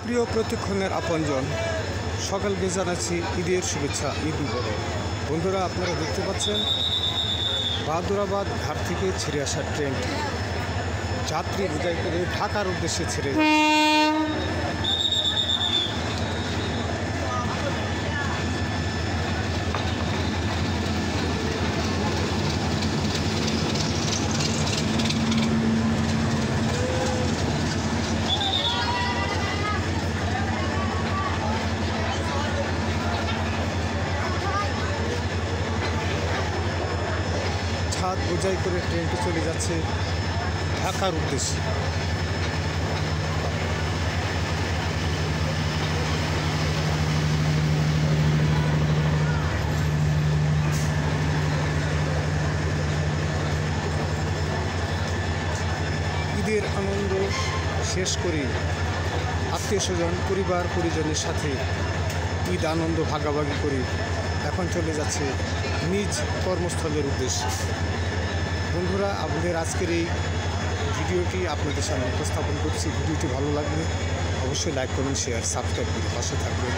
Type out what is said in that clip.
প্রিয় প্রতিক্ষণের আপনজন, সকলকে জানাচ্ছি ঈদের শুভেচ্ছা, ঈদ মুবারক। বন্ধুরা, আপনারা দেখতে পাচ্ছেন বাহাদুরাবাদ ঘাট থেকে ছেড়ে আসা ট্রেনটি যাত্রী বোঝাই করে ঢাকার উদ্দেশ্যে ছেড়ে ছাদ বোঝাই করে ট্রেনটি চলে যাচ্ছে ঢাকার উদ্দেশ্যে। ঈদের আনন্দ শেষ করে আত্মীয় স্বজন পরিবার পরিজনের সাথে ঈদ আনন্দ ভাগাভাগি করে এখন চলে যাচ্ছে নিজ কর্মস্থলের উদ্দেশ্যে। বন্ধুরা, আমাদের আজকের এই ভিডিওটি আপনাদের সামনে উপস্থাপন করছি। ভিডিওটি ভালো লাগলে অবশ্যই লাইক, কমেন্ট, শেয়ার, সাবস্ক্রাইব করে পাশে থাকবেন।